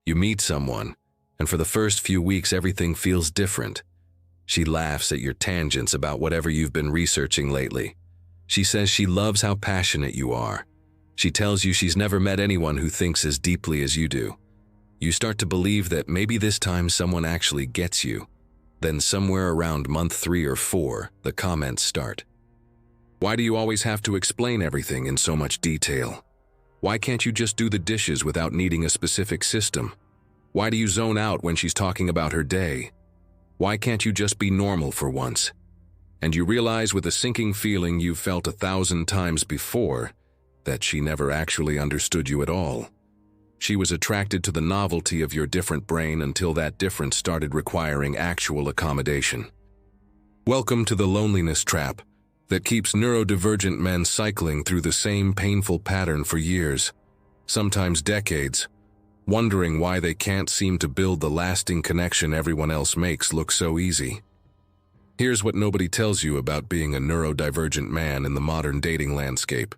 You meet someone, and for the first few weeks everything feels different. She laughs at your tangents about whatever you've been researching lately. She says she loves how passionate you are. She tells you she's never met anyone who thinks as deeply as you do. You start to believe that maybe this time someone actually gets you. Then somewhere around month 3 or 4, the comments start. Why do you always have to explain everything in so much detail? Why can't you just do the dishes without needing a specific system? Why do you zone out when she's talking about her day? Why can't you just be normal for once? And you realize with a sinking feeling you've felt 1,000 times before that she never actually understood you at all. She was attracted to the novelty of your different brain until that difference started requiring actual accommodation. Welcome to the loneliness trap that keeps neurodivergent men cycling through the same painful pattern for years, sometimes decades, wondering why they can't seem to build the lasting connection everyone else makes look so easy. Here's what nobody tells you about being a neurodivergent man in the modern dating landscape.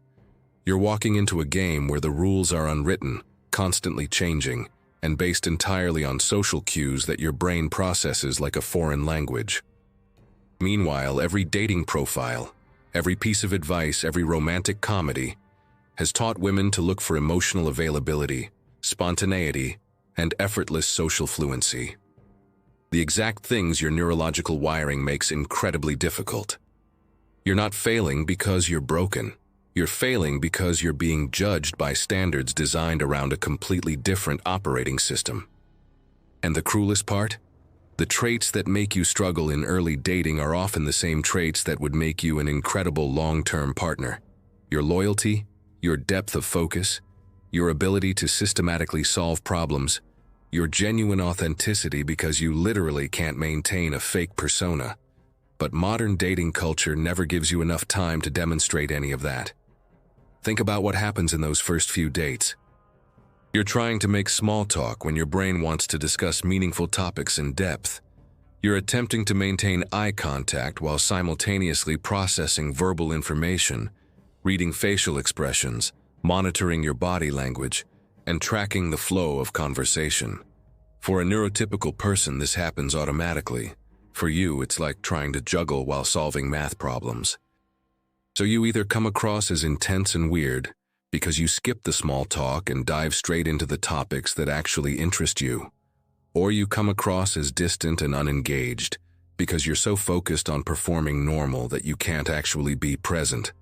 You're walking into a game where the rules are unwritten, constantly changing, and based entirely on social cues that your brain processes like a foreign language. Meanwhile, every dating profile, every piece of advice, every romantic comedy has taught women to look for emotional availability, spontaneity, and effortless social fluency. The exact things your neurological wiring makes incredibly difficult. You're not failing because you're broken. You're failing because you're being judged by standards designed around a completely different operating system. And the cruelest part? The traits that make you struggle in early dating are often the same traits that would make you an incredible long-term partner. Your loyalty, your depth of focus, your ability to systematically solve problems, your genuine authenticity because you literally can't maintain a fake persona. But modern dating culture never gives you enough time to demonstrate any of that. Think about what happens in those first few dates. You're trying to make small talk when your brain wants to discuss meaningful topics in depth. You're attempting to maintain eye contact while simultaneously processing verbal information, reading facial expressions, monitoring your body language, and tracking the flow of conversation. For a neurotypical person, this happens automatically. For you, it's like trying to juggle while solving math problems. So you either come across as intense and weird, because you skip the small talk and dive straight into the topics that actually interest you. Or you come across as distant and unengaged, because you're so focused on performing normal that you can't actually be present.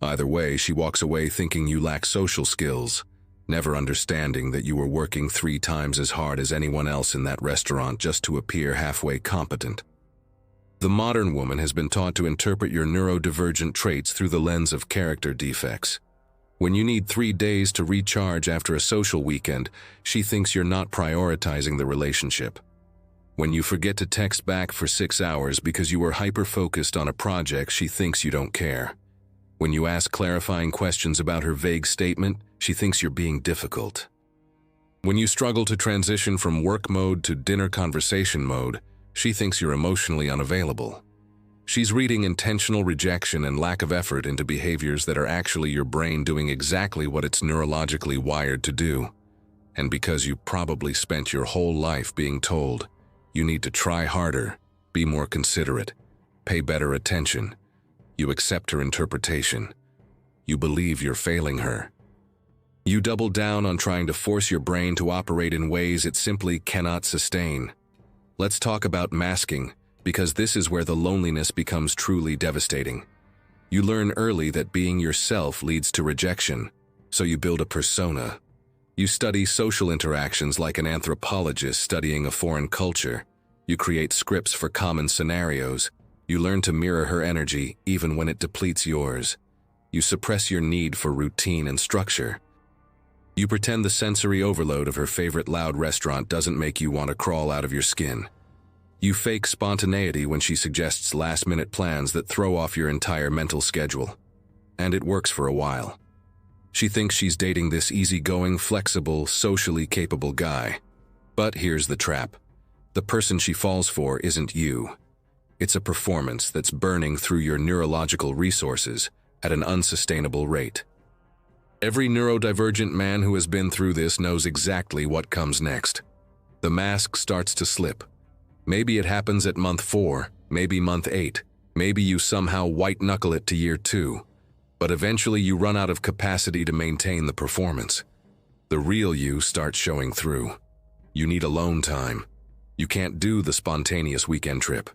Either way, she walks away thinking you lack social skills, never understanding that you were working 3 times as hard as anyone else in that restaurant just to appear halfway competent. The modern woman has been taught to interpret your neurodivergent traits through the lens of character defects. When you need 3 days to recharge after a social weekend, she thinks you're not prioritizing the relationship. When you forget to text back for 6 hours because you were hyper-focused on a project, she thinks you don't care. When you ask clarifying questions about her vague statement, she thinks you're being difficult. When you struggle to transition from work mode to dinner conversation mode, she thinks you're emotionally unavailable. She's reading intentional rejection and lack of effort into behaviors that are actually your brain doing exactly what it's neurologically wired to do. And because you probably spent your whole life being told, you need to try harder, be more considerate, pay better attention, you accept her interpretation. You believe you're failing her. You double down on trying to force your brain to operate in ways it simply cannot sustain. Let's talk about masking, because this is where the loneliness becomes truly devastating. You learn early that being yourself leads to rejection, so you build a persona. You study social interactions like an anthropologist studying a foreign culture. You create scripts for common scenarios. You learn to mirror her energy even when it depletes yours. You suppress your need for routine and structure. You pretend the sensory overload of her favorite loud restaurant doesn't make you want to crawl out of your skin. You fake spontaneity when she suggests last-minute plans that throw off your entire mental schedule. And it works for a while. She thinks she's dating this easygoing, flexible, socially capable guy. But here's the trap. The person she falls for isn't you. It's a performance that's burning through your neurological resources at an unsustainable rate. Every neurodivergent man who has been through this knows exactly what comes next. The mask starts to slip. Maybe it happens at month 4, maybe month 8, maybe you somehow white-knuckle it to year 2, but eventually you run out of capacity to maintain the performance. The real you starts showing through. You need alone time. You can't do the spontaneous weekend trip.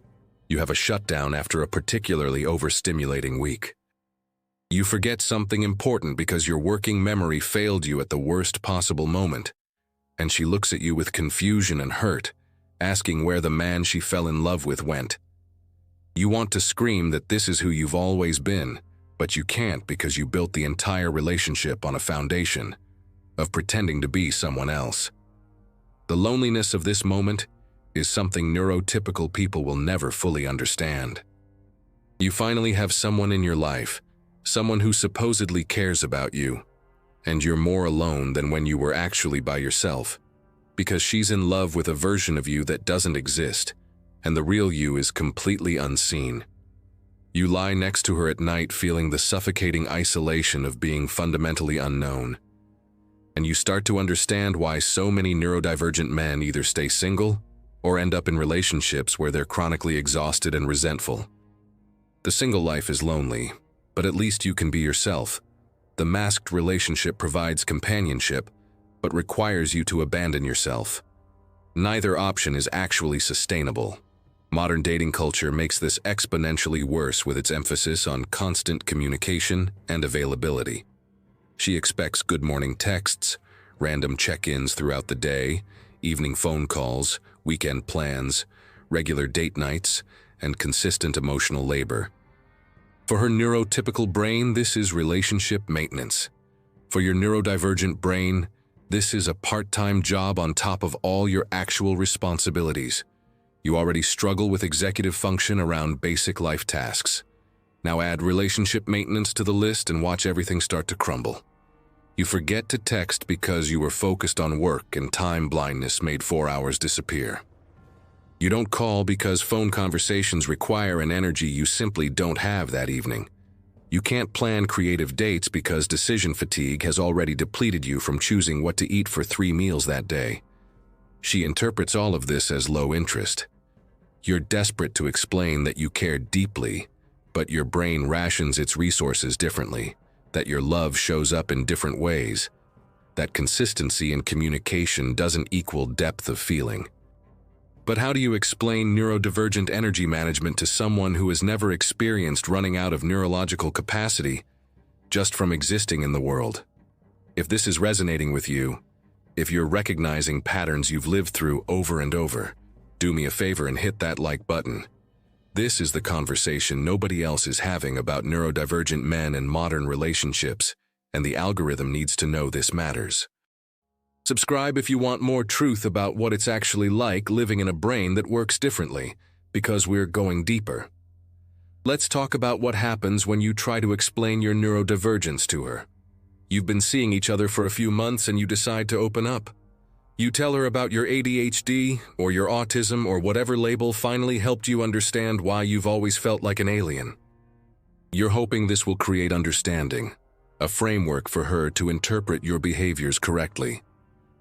You have a shutdown after a particularly overstimulating week. You forget something important because your working memory failed you at the worst possible moment, and she looks at you with confusion and hurt, asking where the man she fell in love with went. You want to scream that this is who you've always been, but you can't because you built the entire relationship on a foundation of pretending to be someone else. The loneliness of this moment is something neurotypical people will never fully understand. You finally have someone in your life, someone who supposedly cares about you, and you're more alone than when you were actually by yourself, because she's in love with a version of you that doesn't exist, and the real you is completely unseen. You lie next to her at night feeling the suffocating isolation of being fundamentally unknown, and you start to understand why so many neurodivergent men either stay single or end up in relationships where they're chronically exhausted and resentful. The single life is lonely, but at least you can be yourself. The masked relationship provides companionship, but requires you to abandon yourself. Neither option is actually sustainable. Modern dating culture makes this exponentially worse with its emphasis on constant communication and availability. She expects good morning texts, random check-ins throughout the day, evening phone calls, weekend plans, regular date nights, and consistent emotional labor. For her neurotypical brain, this is relationship maintenance. For your neurodivergent brain, this is a part-time job on top of all your actual responsibilities. You already struggle with executive function around basic life tasks. Now add relationship maintenance to the list and watch everything start to crumble. You forget to text because you were focused on work and time blindness made 4 hours disappear. You don't call because phone conversations require an energy you simply don't have that evening. You can't plan creative dates because decision fatigue has already depleted you from choosing what to eat for 3 meals that day. She interprets all of this as low interest. You're desperate to explain that you care deeply, but your brain rations its resources differently, that your love shows up in different ways, that consistency in communication doesn't equal depth of feeling. But how do you explain neurodivergent energy management to someone who has never experienced running out of neurological capacity just from existing in the world? If this is resonating with you, if you're recognizing patterns you've lived through over and over, do me a favor and hit that like button. This is the conversation nobody else is having about neurodivergent men and modern relationships, and the algorithm needs to know this matters. Subscribe if you want more truth about what it's actually like living in a brain that works differently, because we're going deeper. Let's talk about what happens when you try to explain your neurodivergence to her. You've been seeing each other for a few months and you decide to open up. You tell her about your ADHD or your autism or whatever label finally helped you understand why you've always felt like an alien. You're hoping this will create understanding, a framework for her to interpret your behaviors correctly.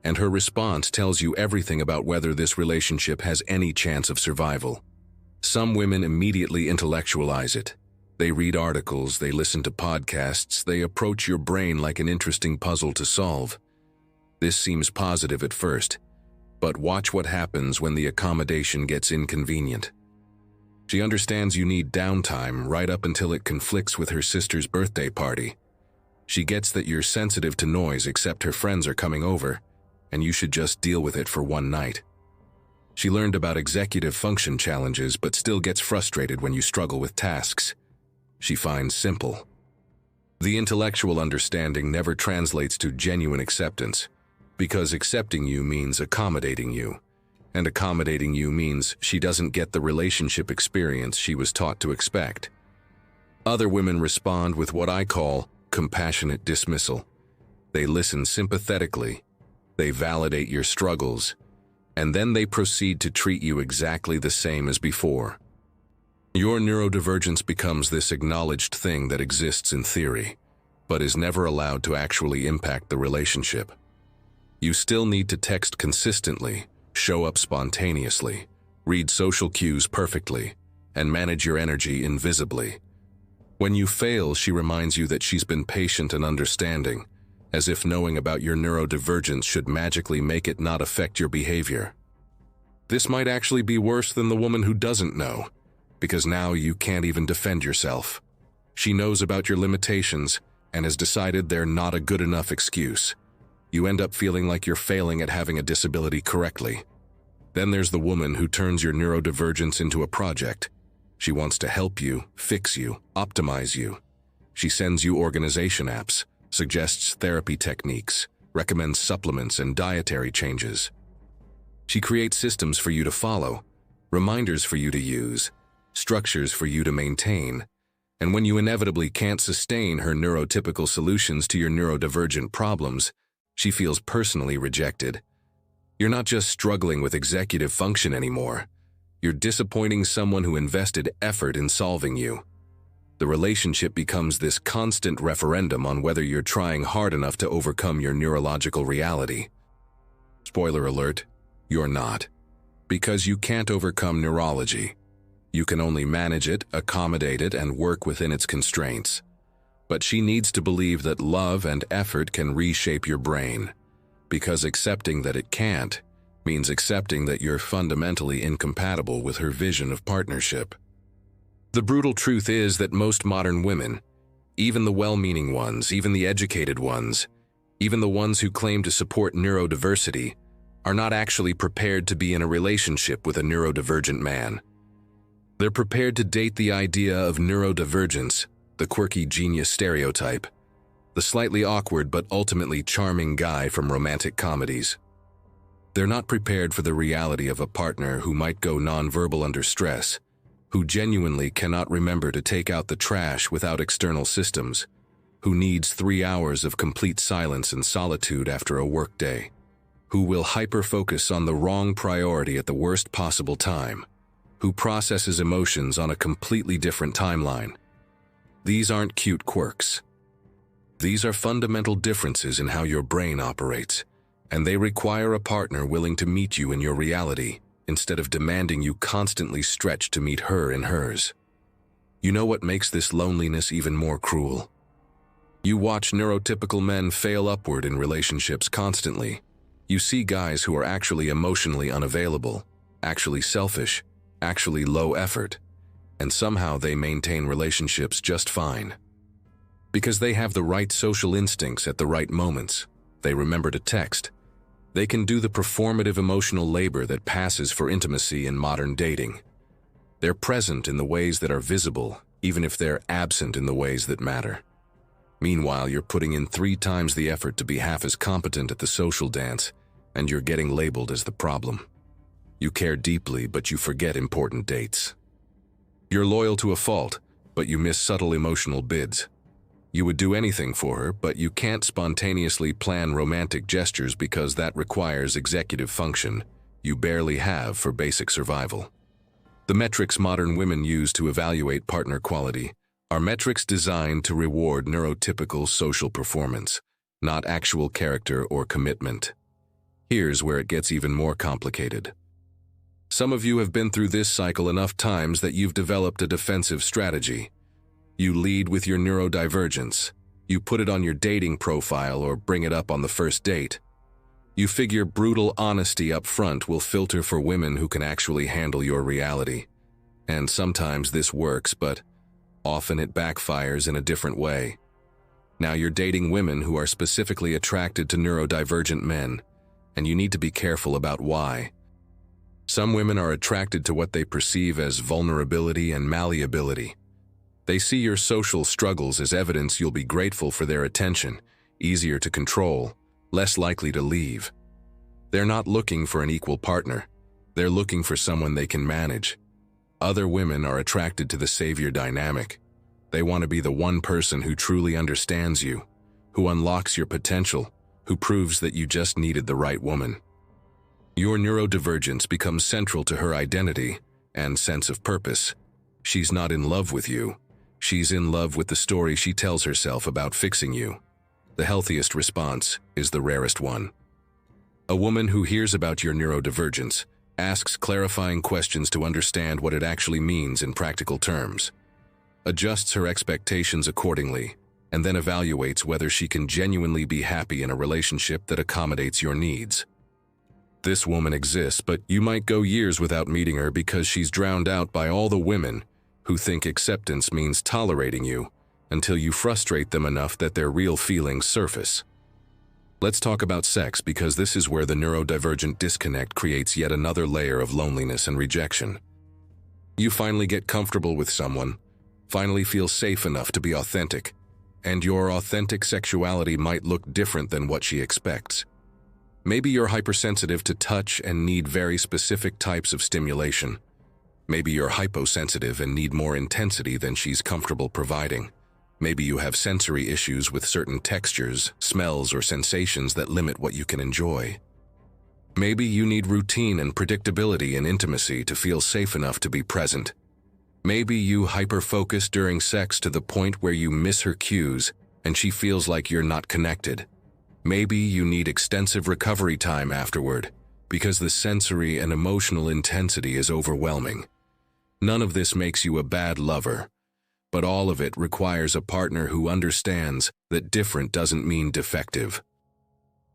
And her response tells you everything about whether this relationship has any chance of survival. Some women immediately intellectualize it. They read articles, they listen to podcasts, they approach your brain like an interesting puzzle to solve. This seems positive at first, but watch what happens when the accommodation gets inconvenient. She understands you need downtime right up until it conflicts with her sister's birthday party. She gets that you're sensitive to noise except her friends are coming over, and you should just deal with it for one night. She learned about executive function challenges but still gets frustrated when you struggle with tasks she finds simple. The intellectual understanding never translates to genuine acceptance, because accepting you means accommodating you, and accommodating you means she doesn't get the relationship experience she was taught to expect. Other women respond with what I call compassionate dismissal. They listen sympathetically, they validate your struggles, and then they proceed to treat you exactly the same as before. Your neurodivergence becomes this acknowledged thing that exists in theory. but is never allowed to actually impact the relationship. You still need to text consistently, show up spontaneously, read social cues perfectly, and manage your energy invisibly. When you fail, she reminds you that she's been patient and understanding, as if knowing about your neurodivergence should magically make it not affect your behavior. This might actually be worse than the woman who doesn't know, because now you can't even defend yourself. She knows about your limitations and has decided they're not a good enough excuse. You end up feeling like you're failing at having a disability correctly. Then there's the woman who turns your neurodivergence into a project. She wants to help you, fix you, optimize you. She sends you organization apps, suggests therapy techniques, recommends supplements and dietary changes. She creates systems for you to follow, reminders for you to use, structures for you to maintain. And when you inevitably can't sustain her neurotypical solutions to your neurodivergent problems, she feels personally rejected. You're not just struggling with executive function anymore. You're disappointing someone who invested effort in solving you. The relationship becomes this constant referendum on whether you're trying hard enough to overcome your neurological reality. Spoiler alert, you're not. Because you can't overcome neurology. You can only manage it, accommodate it, and work within its constraints. But she needs to believe that love and effort can reshape your brain. Because accepting that it can't means accepting that you're fundamentally incompatible with her vision of partnership. The brutal truth is that most modern women, even the well-meaning ones, even the educated ones, even the ones who claim to support neurodiversity, are not actually prepared to be in a relationship with a neurodivergent man. They're prepared to date the idea of neurodivergence, the quirky genius stereotype, the slightly awkward but ultimately charming guy from romantic comedies. They're not prepared for the reality of a partner who might go nonverbal under stress, who genuinely cannot remember to take out the trash without external systems, who needs 3 hours of complete silence and solitude after a workday, who will hyper-focus on the wrong priority at the worst possible time, who processes emotions on a completely different timeline. These aren't cute quirks. These are fundamental differences in how your brain operates, and they require a partner willing to meet you in your reality, instead of demanding you constantly stretch to meet her in hers. You know what makes this loneliness even more cruel? You watch neurotypical men fail upward in relationships constantly. You see guys who are actually emotionally unavailable, actually selfish, actually low effort, and somehow they maintain relationships just fine. Because they have the right social instincts at the right moments. They remember to text. They can do the performative emotional labor that passes for intimacy in modern dating. They're present in the ways that are visible, even if they're absent in the ways that matter. Meanwhile, you're putting in 3 times the effort to be half as competent at the social dance, and you're getting labeled as the problem. You care deeply, but you forget important dates. You're loyal to a fault, but you miss subtle emotional bids. You would do anything for her, but you can't spontaneously plan romantic gestures because that requires executive function you barely have for basic survival. The metrics modern women use to evaluate partner quality are metrics designed to reward neurotypical social performance, not actual character or commitment. Here's where it gets even more complicated. Some of you have been through this cycle enough times that you've developed a defensive strategy. You lead with your neurodivergence. You put it on your dating profile or bring it up on the first date. You figure brutal honesty up front will filter for women who can actually handle your reality. And sometimes this works, but often it backfires in a different way. Now you're dating women who are specifically attracted to neurodivergent men, and you need to be careful about why. Some women are attracted to what they perceive as vulnerability and malleability. They see your social struggles as evidence you'll be grateful for their attention, easier to control, less likely to leave. They're not looking for an equal partner. They're looking for someone they can manage. Other women are attracted to the savior dynamic. They want to be the one person who truly understands you, who unlocks your potential, who proves that you just needed the right woman. Your neurodivergence becomes central to her identity and sense of purpose. She's not in love with you. She's in love with the story she tells herself about fixing you. The healthiest response is the rarest one. A woman who hears about your neurodivergence asks clarifying questions to understand what it actually means in practical terms, adjusts her expectations accordingly, and then evaluates whether she can genuinely be happy in a relationship that accommodates your needs. This woman exists, but you might go years without meeting her because she's drowned out by all the women who think acceptance means tolerating you until you frustrate them enough that their real feelings surface. Let's talk about sex, because this is where the neurodivergent disconnect creates yet another layer of loneliness and rejection. You finally get comfortable with someone, finally feel safe enough to be authentic, and your authentic sexuality might look different than what she expects. Maybe you're hypersensitive to touch and need very specific types of stimulation. Maybe you're hyposensitive and need more intensity than she's comfortable providing. Maybe you have sensory issues with certain textures, smells, or sensations that limit what you can enjoy. Maybe you need routine and predictability in intimacy to feel safe enough to be present. Maybe you hyper-focus during sex to the point where you miss her cues and she feels like you're not connected. Maybe you need extensive recovery time afterward because the sensory and emotional intensity is overwhelming. None of this makes you a bad lover, but all of it requires a partner who understands that different doesn't mean defective.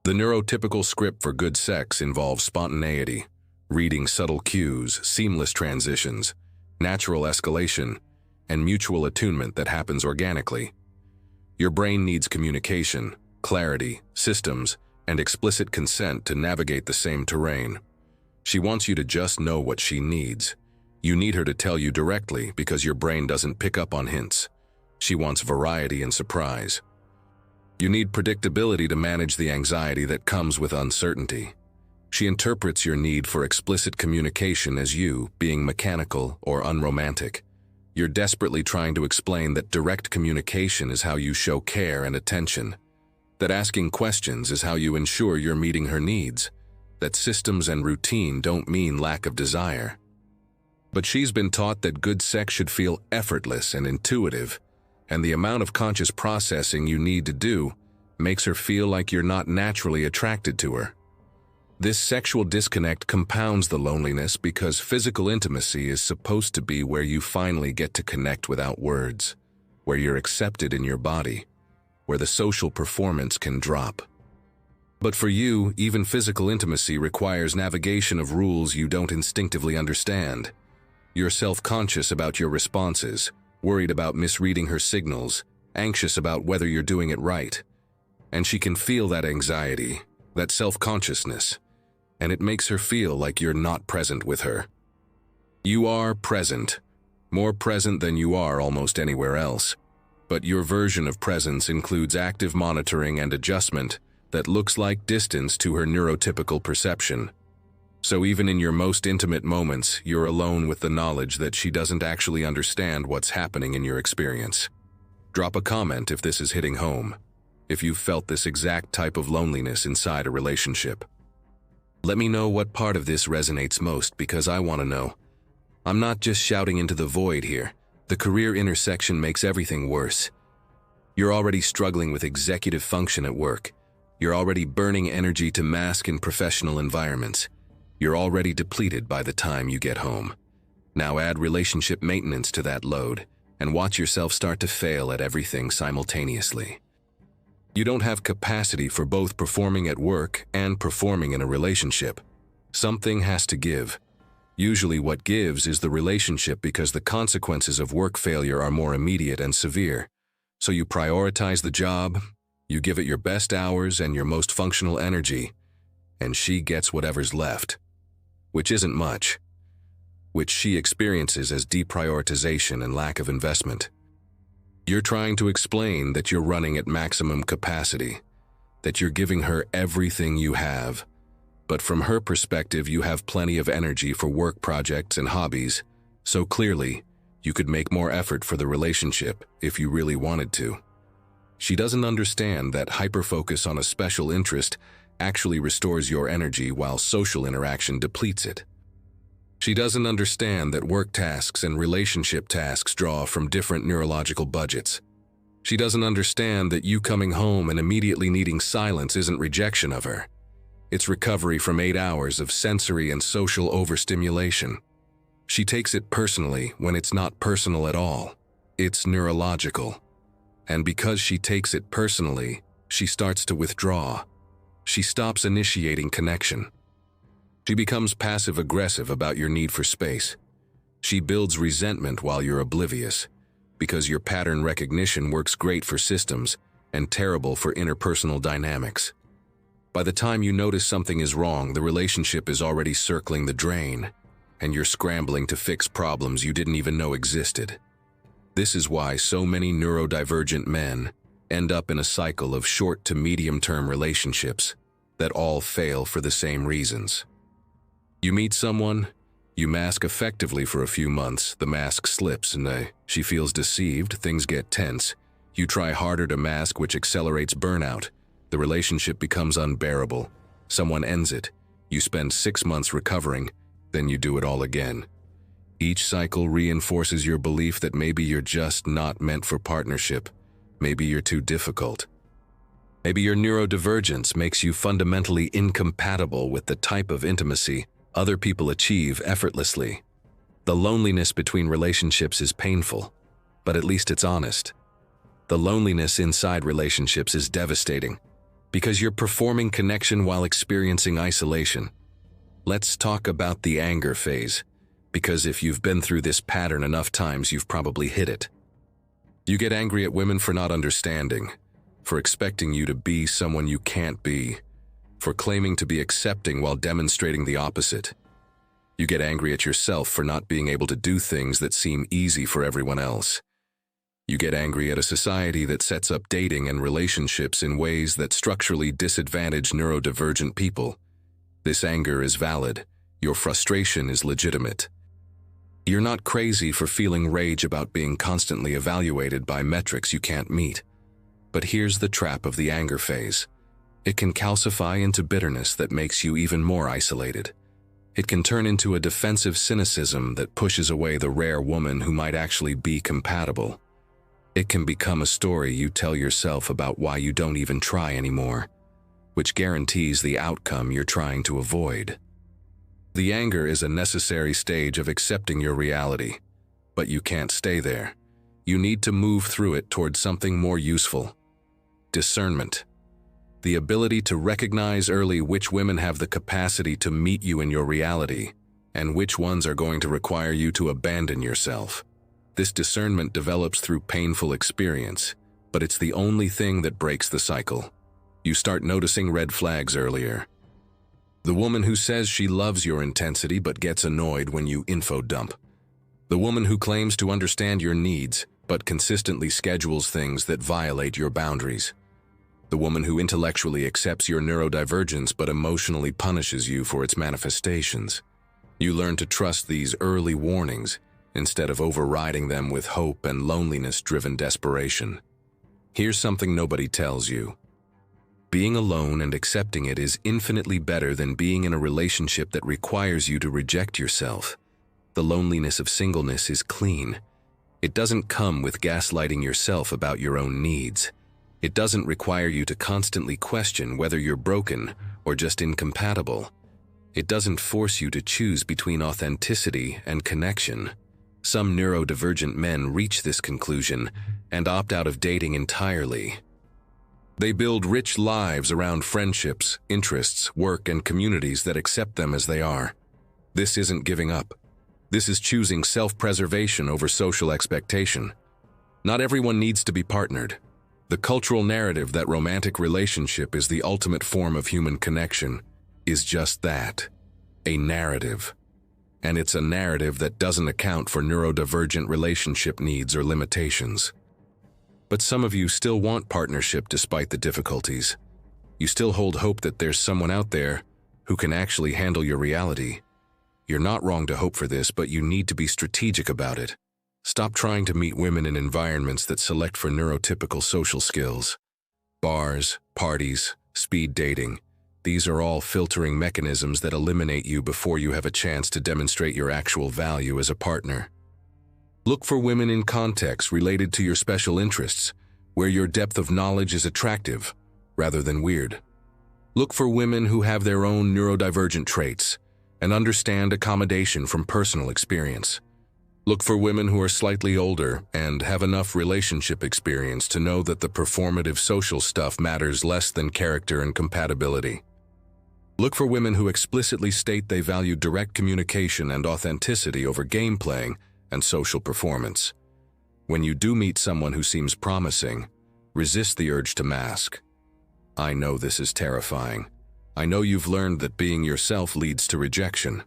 The neurotypical script for good sex involves spontaneity, reading subtle cues, seamless transitions, natural escalation, and mutual attunement that happens organically. Your brain needs communication, clarity, systems, and explicit consent to navigate the same terrain. She wants you to just know what she needs. You need her to tell you directly because your brain doesn't pick up on hints. She wants variety and surprise. You need predictability to manage the anxiety that comes with uncertainty. She interprets your need for explicit communication as you being mechanical or unromantic. You're desperately trying to explain that direct communication is how you show care and attention, that asking questions is how you ensure you're meeting her needs, that systems and routine don't mean lack of desire. But she's been taught that good sex should feel effortless and intuitive, and the amount of conscious processing you need to do makes her feel like you're not naturally attracted to her. This sexual disconnect compounds the loneliness because physical intimacy is supposed to be where you finally get to connect without words, where you're accepted in your body, where the social performance can drop. But for you, even physical intimacy requires navigation of rules you don't instinctively understand. You're self-conscious about your responses, worried about misreading her signals, anxious about whether you're doing it right. And she can feel that anxiety, that self-consciousness, and it makes her feel like you're not present with her. You are present, more present than you are almost anywhere else. But your version of presence includes active monitoring and adjustment that looks like distance to her neurotypical perception. So even in your most intimate moments, you're alone with the knowledge that she doesn't actually understand what's happening in your experience. Drop a comment if this is hitting home, if you've felt this exact type of loneliness inside a relationship. Let me know what part of this resonates most, because I want to know. I'm not just shouting into the void here. The career intersection makes everything worse. You're already struggling with executive function at work. You're already burning energy to mask in professional environments. You're already depleted by the time you get home. Now add relationship maintenance to that load, and watch yourself start to fail at everything simultaneously. You don't have capacity for both performing at work and performing in a relationship. Something has to give. Usually what gives is the relationship, because the consequences of work failure are more immediate and severe. So you prioritize the job, you give it your best hours and your most functional energy, and she gets whatever's left, which isn't much, which she experiences as deprioritization and lack of investment. You're trying to explain that you're running at maximum capacity, that you're giving her everything you have, but from her perspective you have plenty of energy for work projects and hobbies, so clearly you could make more effort for the relationship if you really wanted to. She doesn't understand that hyperfocus on a special interest actually restores your energy while social interaction depletes it. She doesn't understand that work tasks and relationship tasks draw from different neurological budgets. She doesn't understand that you coming home and immediately needing silence isn't rejection of her. It's recovery from 8 hours of sensory and social overstimulation. She takes it personally when it's not personal at all. It's neurological. And because she takes it personally, she starts to withdraw. She stops initiating connection. She becomes passive-aggressive about your need for space. She builds resentment while you're oblivious, because your pattern recognition works great for systems and terrible for interpersonal dynamics. By the time you notice something is wrong, the relationship is already circling the drain, and you're scrambling to fix problems you didn't even know existed. This is why so many neurodivergent men end up in a cycle of short to medium-term relationships that all fail for the same reasons. You meet someone, you mask effectively for a few months, the mask slips and she feels deceived, things get tense. You try harder to mask, which accelerates burnout. The relationship becomes unbearable. Someone ends it. You spend 6 months recovering, then you do it all again. Each cycle reinforces your belief that maybe you're just not meant for partnership. Maybe you're too difficult. Maybe your neurodivergence makes you fundamentally incompatible with the type of intimacy other people achieve effortlessly. The loneliness between relationships is painful, but at least it's honest. The loneliness inside relationships is devastating, because you're performing connection while experiencing isolation. Let's talk about the anger phase, because if you've been through this pattern enough times, you've probably hit it. You get angry at women for not understanding, for expecting you to be someone you can't be, for claiming to be accepting while demonstrating the opposite. You get angry at yourself for not being able to do things that seem easy for everyone else. You get angry at a society that sets up dating and relationships in ways that structurally disadvantage neurodivergent people. This anger is valid. Your frustration is legitimate. You're not crazy for feeling rage about being constantly evaluated by metrics you can't meet. But here's the trap of the anger phase. It can calcify into bitterness that makes you even more isolated. It can turn into a defensive cynicism that pushes away the rare woman who might actually be compatible. It can become a story you tell yourself about why you don't even try anymore, which guarantees the outcome you're trying to avoid. The anger is a necessary stage of accepting your reality, but you can't stay there. You need to move through it towards something more useful. Discernment. The ability to recognize early which women have the capacity to meet you in your reality, and which ones are going to require you to abandon yourself. This discernment develops through painful experience, but it's the only thing that breaks the cycle. You start noticing red flags earlier. The woman who says she loves your intensity but gets annoyed when you info dump. The woman who claims to understand your needs but consistently schedules things that violate your boundaries. The woman who intellectually accepts your neurodivergence but emotionally punishes you for its manifestations. You learn to trust these early warnings instead of overriding them with hope and loneliness-driven desperation. Here's something nobody tells you. Being alone and accepting it is infinitely better than being in a relationship that requires you to reject yourself. The loneliness of singleness is clean. It doesn't come with gaslighting yourself about your own needs. It doesn't require you to constantly question whether you're broken or just incompatible. It doesn't force you to choose between authenticity and connection. Some neurodivergent men reach this conclusion and opt out of dating entirely. They build rich lives around friendships, interests, work, and communities that accept them as they are. This isn't giving up. This is choosing self-preservation over social expectation. Not everyone needs to be partnered. The cultural narrative that romantic relationship is the ultimate form of human connection is just that, a narrative. And it's a narrative that doesn't account for neurodivergent relationship needs or limitations. But some of you still want partnership despite the difficulties. You still hold hope that there's someone out there who can actually handle your reality. You're not wrong to hope for this, but you need to be strategic about it. Stop trying to meet women in environments that select for neurotypical social skills. Bars, parties, speed dating. These are all filtering mechanisms that eliminate you before you have a chance to demonstrate your actual value as a partner. Look for women in contexts related to your special interests, where your depth of knowledge is attractive rather than weird. Look for women who have their own neurodivergent traits and understand accommodation from personal experience. Look for women who are slightly older and have enough relationship experience to know that the performative social stuff matters less than character and compatibility. Look for women who explicitly state they value direct communication and authenticity over game playing and social performance. When you do meet someone who seems promising, resist the urge to mask. I know this is terrifying. I know you've learned that being yourself leads to rejection.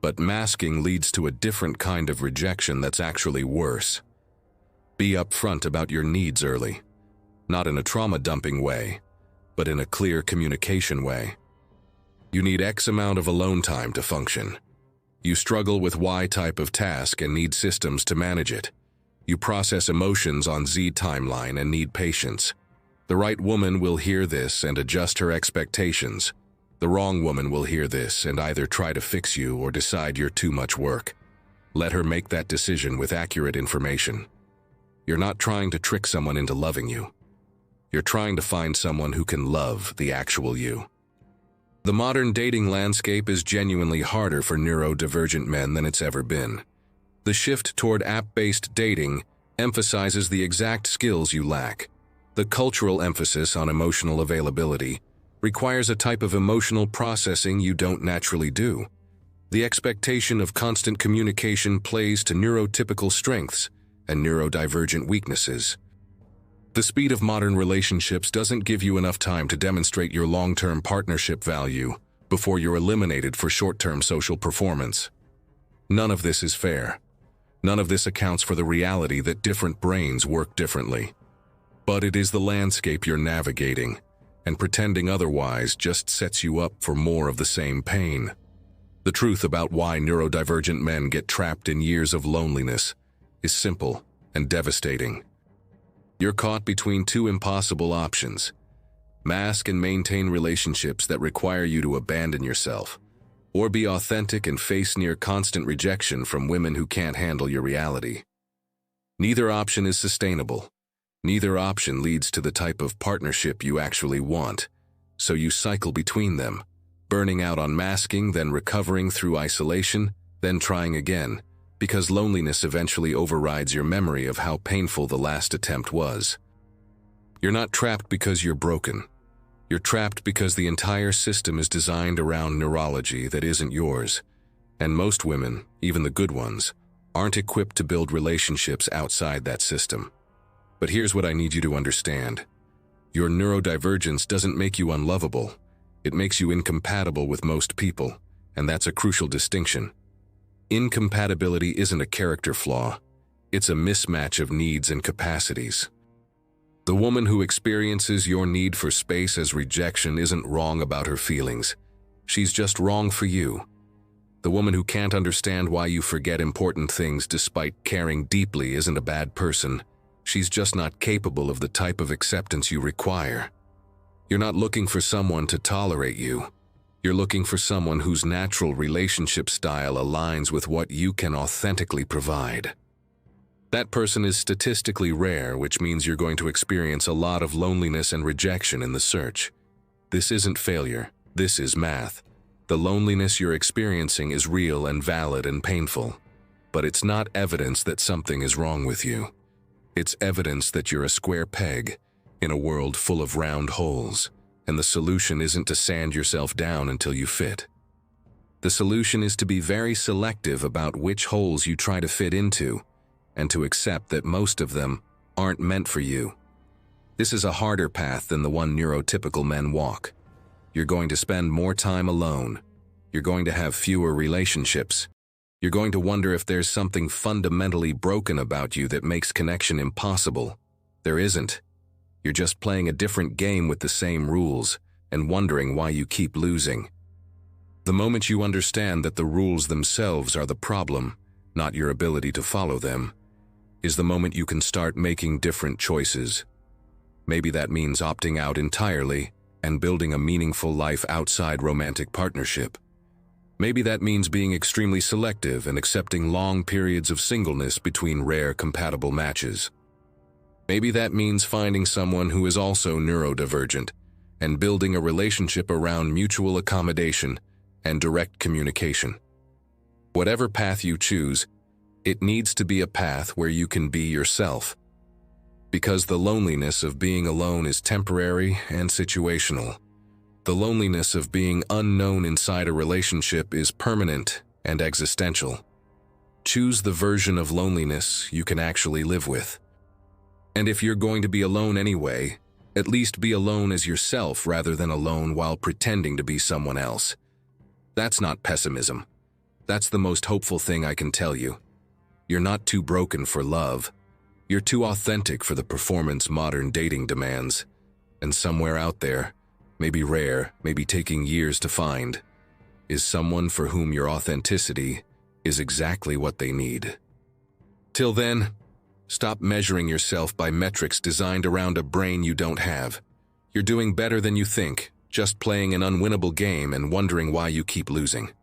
But masking leads to a different kind of rejection that's actually worse. Be upfront about your needs early. Not in a trauma-dumping way, but in a clear communication way. You need X amount of alone time to function. You struggle with Y type of task and need systems to manage it. You process emotions on Z timeline and need patience. The right woman will hear this and adjust her expectations. The wrong woman will hear this and either try to fix you or decide you're too much work. Let her make that decision with accurate information. You're not trying to trick someone into loving you. You're trying to find someone who can love the actual you. The modern dating landscape is genuinely harder for neurodivergent men than it's ever been. The shift toward app-based dating emphasizes the exact skills you lack. The cultural emphasis on emotional availability requires a type of emotional processing you don't naturally do. The expectation of constant communication plays to neurotypical strengths and neurodivergent weaknesses. The speed of modern relationships doesn't give you enough time to demonstrate your long-term partnership value before you're eliminated for short-term social performance. None of this is fair. None of this accounts for the reality that different brains work differently. But it is the landscape you're navigating, and pretending otherwise just sets you up for more of the same pain. The truth about why neurodivergent men get trapped in years of loneliness is simple and devastating. You're caught between two impossible options: mask and maintain relationships that require you to abandon yourself, or be authentic and face near constant rejection from women who can't handle your reality. Neither option is sustainable. Neither option leads to the type of partnership you actually want, so you cycle between them, burning out on masking, then recovering through isolation, then trying again, because loneliness eventually overrides your memory of how painful the last attempt was. You're not trapped because you're broken. You're trapped because the entire system is designed around neurology that isn't yours, and most women, even the good ones, aren't equipped to build relationships outside that system. But here's what I need you to understand. Your neurodivergence doesn't make you unlovable. It makes you incompatible with most people, and that's a crucial distinction. Incompatibility isn't a character flaw. It's a mismatch of needs and capacities. The woman who experiences your need for space as rejection isn't wrong about her feelings. She's just wrong for you. The woman who can't understand why you forget important things despite caring deeply isn't a bad person. She's just not capable of the type of acceptance you require. You're not looking for someone to tolerate you. You're looking for someone whose natural relationship style aligns with what you can authentically provide. That person is statistically rare, which means you're going to experience a lot of loneliness and rejection in the search. This isn't failure. This is math. The loneliness you're experiencing is real and valid and painful. But it's not evidence that something is wrong with you. It's evidence that you're a square peg in a world full of round holes, and the solution isn't to sand yourself down until you fit. The solution is to be very selective about which holes you try to fit into, and to accept that most of them aren't meant for you. This is a harder path than the one neurotypical men walk. You're going to spend more time alone. You're going to have fewer relationships. You're going to wonder if there's something fundamentally broken about you that makes connection impossible. There isn't. You're just playing a different game with the same rules and wondering why you keep losing. The moment you understand that the rules themselves are the problem, not your ability to follow them, is the moment you can start making different choices. Maybe that means opting out entirely, and building a meaningful life outside romantic partnership. Maybe that means being extremely selective and accepting long periods of singleness between rare compatible matches. Maybe that means finding someone who is also neurodivergent and building a relationship around mutual accommodation and direct communication. Whatever path you choose, it needs to be a path where you can be yourself. Because the loneliness of being alone is temporary and situational. The loneliness of being unknown inside a relationship is permanent and existential. Choose the version of loneliness you can actually live with. And if you're going to be alone anyway, at least be alone as yourself rather than alone while pretending to be someone else. That's not pessimism. That's the most hopeful thing I can tell you. You're not too broken for love. You're too authentic for the performance modern dating demands. And somewhere out there, maybe rare, maybe taking years to find, is someone for whom your authenticity is exactly what they need. Till then, stop measuring yourself by metrics designed around a brain you don't have. You're doing better than you think, just playing an unwinnable game and wondering why you keep losing.